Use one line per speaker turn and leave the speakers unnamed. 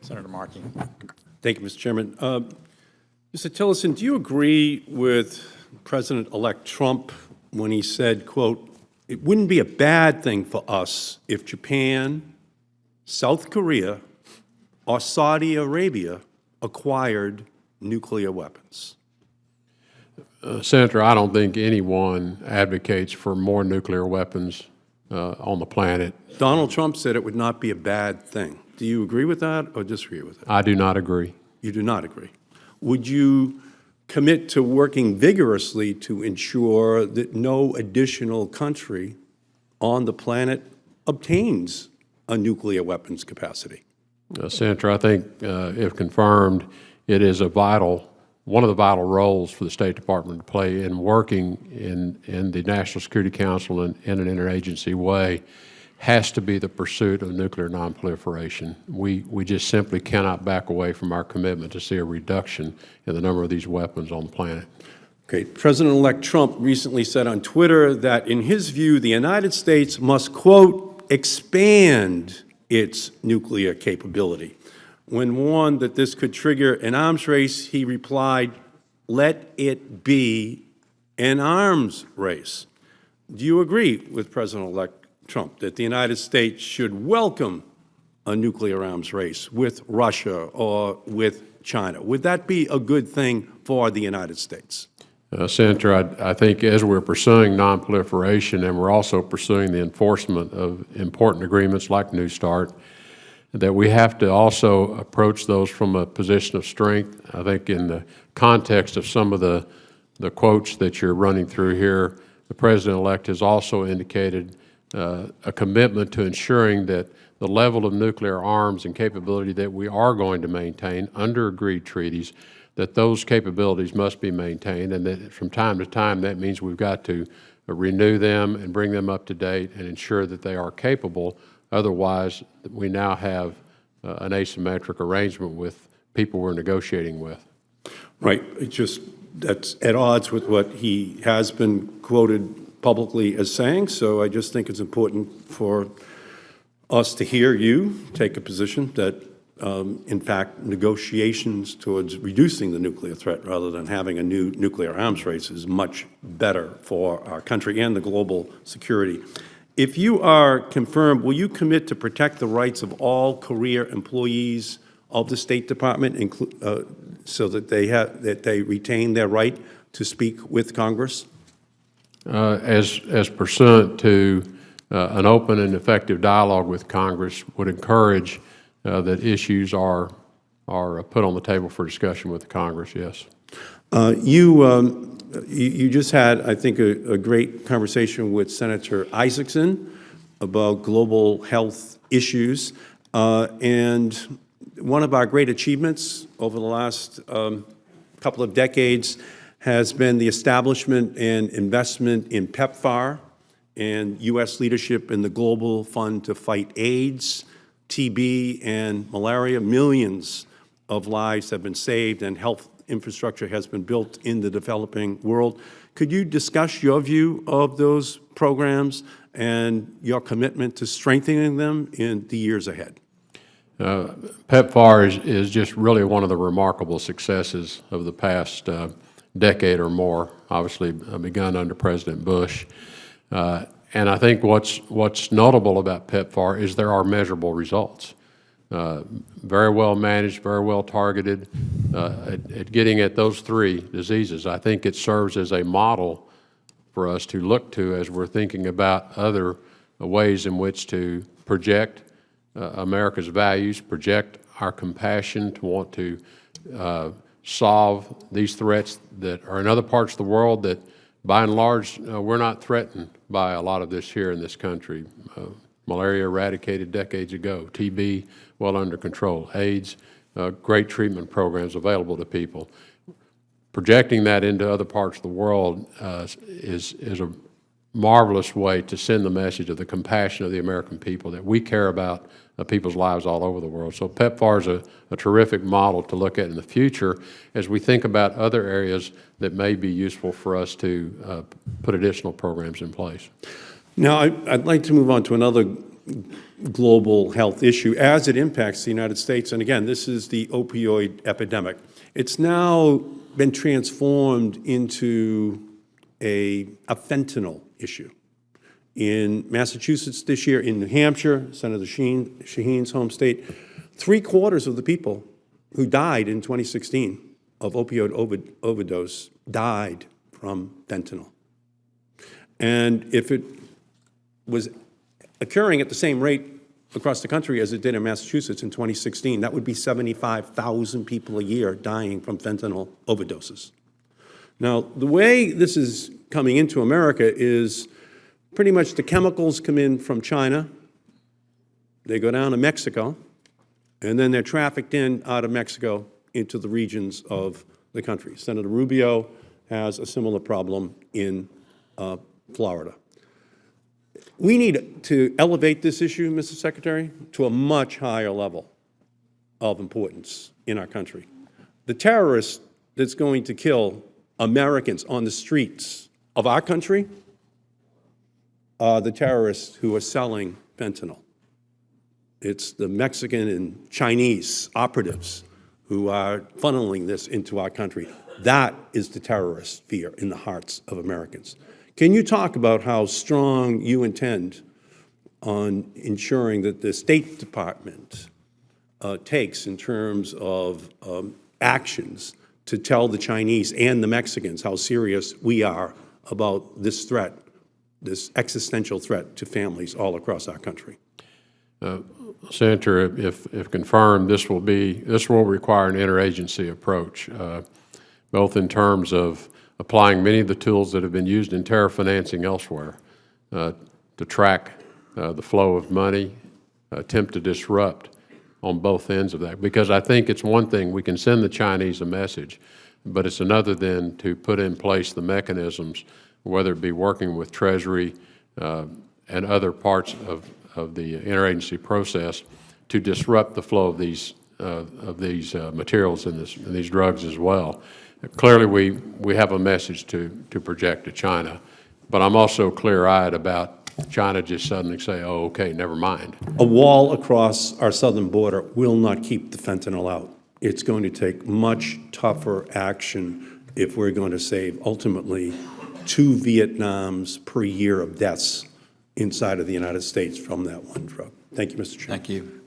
Senator Markey.
Thank you, Mr. Chairman. Mr. Tillerson, do you agree with President-elect Trump when he said, quote, "It wouldn't be a bad thing for us if Japan, South Korea, or Saudi Arabia acquired nuclear weapons"?
Senator, I don't think anyone advocates for more nuclear weapons on the planet.
Donald Trump said it would not be a bad thing. Do you agree with that or disagree with it?
I do not agree.
You do not agree. Would you commit to working vigorously to ensure that no additional country on the planet obtains a nuclear weapons capacity?
Senator, I think if confirmed, it is one of the vital roles for the State Department to play in working in the National Security Council in an interagency way has to be the pursuit of nuclear nonproliferation. We just simply cannot back away from our commitment to see a reduction in the number of these weapons on the planet.
Okay. President-elect Trump recently said on Twitter that, in his view, the United States must, quote, expand its nuclear capability. When warned that this could trigger an arms race, he replied, "Let it be an arms race." Do you agree with President-elect Trump that the United States should welcome a nuclear arms race with Russia or with China? Would that be a good thing for the United States?
Senator, I think as we're pursuing nonproliferation and we're also pursuing the enforcement of important agreements like New START, that we have to also approach those from a position of strength. I think in the context of some of the quotes that you're running through here, the President-elect has also indicated a commitment to ensuring that the level of nuclear arms and capability that we are going to maintain under agreed treaties, that those capabilities must be maintained, and that from time to time that means we've got to renew them and bring them up to date and ensure that they are capable. Otherwise, we now have an asymmetric arrangement with people we're negotiating with.
Right. That's at odds with what he has been quoted publicly as saying, so I just think it's important for us to hear you take a position that, in fact, negotiations towards reducing the nuclear threat rather than having a new nuclear arms race is much better for our country and the global security. If you are confirmed, will you commit to protect the rights of all career employees of the State Department, so that they retain their right to speak with Congress?
As pursuant to an open and effective dialogue with Congress, would encourage that issues are put on the table for discussion with the Congress, yes.
You just had, I think, a great conversation with Senator Isaacson about global health issues. And one of our great achievements over the last couple of decades has been the establishment and investment in PEPFAR and U.S. leadership in the Global Fund to Fight AIDS, TB, and malaria. Millions of lives have been saved and health infrastructure has been built in the developing world. Could you discuss your view of those programs and your commitment to strengthening them in the years ahead?
PEPFAR is just really one of the remarkable successes of the past decade or more, obviously begun under President Bush. And I think what's notable about PEPFAR is there are measurable results. Very well managed, very well targeted at getting at those three diseases. I think it serves as a model for us to look to as we're thinking about other ways in which to project America's values, project our compassion to want to solve these threats that are in other parts of the world that, by and large, we're not threatened by a lot of this here in this country. Malaria eradicated decades ago, TB well under control, AIDS, great treatment programs available to people. Projecting that into other parts of the world is a marvelous way to send the message of the compassion of the American people, that we care about people's lives all over the world. So PEPFAR is a terrific model to look at in the future as we think about other areas that may be useful for us to put additional programs in place.
Now, I'd like to move on to another global health issue as it impacts the United States. And again, this is the opioid epidemic. It's now been transformed into a fentanyl issue. In Massachusetts this year, in New Hampshire, Senator Shaheen's home state, 3/4 of the people who died in 2016 of opioid overdose died from fentanyl. And if it was occurring at the same rate across the country as it did in Massachusetts in 2016, that would be 75,000 people a year dying from fentanyl overdoses. Now, the way this is coming into America is pretty much the chemicals come in from China, they go down to Mexico, and then they're trafficked in out of Mexico into the regions of the country. Senator Rubio has a similar problem in Florida. We need to elevate this issue, Mr. Secretary, to a much higher level of importance in our country. The terrorist that's going to kill Americans on the streets of our country are the terrorists who are selling fentanyl. It's the Mexican and Chinese operatives who are funneling this into our country. That is the terrorist fear in the hearts of Americans. Can you talk about how strong you intend on ensuring that the State Department takes in terms of actions to tell the Chinese and the Mexicans how serious we are about this threat, this existential threat to families all across our country?
Senator, if confirmed, this will require an interagency approach, both in terms of applying many of the tools that have been used in terror financing elsewhere to track the flow of money, attempt to disrupt on both ends of that. Because I think it's one thing, we can send the Chinese a message, but it's another then to put in place the mechanisms, whether it be working with Treasury and other parts of the interagency process to disrupt the flow of these materials and these drugs as well. Clearly, we have a message to project to China, but I'm also clear-eyed about China just suddenly say, oh, okay, never mind.
A wall across our southern border will not keep the fentanyl out. It's going to take much tougher action if we're going to save, ultimately, 2 Vietnams per year of deaths inside of the United States from that one drug. Thank you, Mr. Chairman.
Thank you.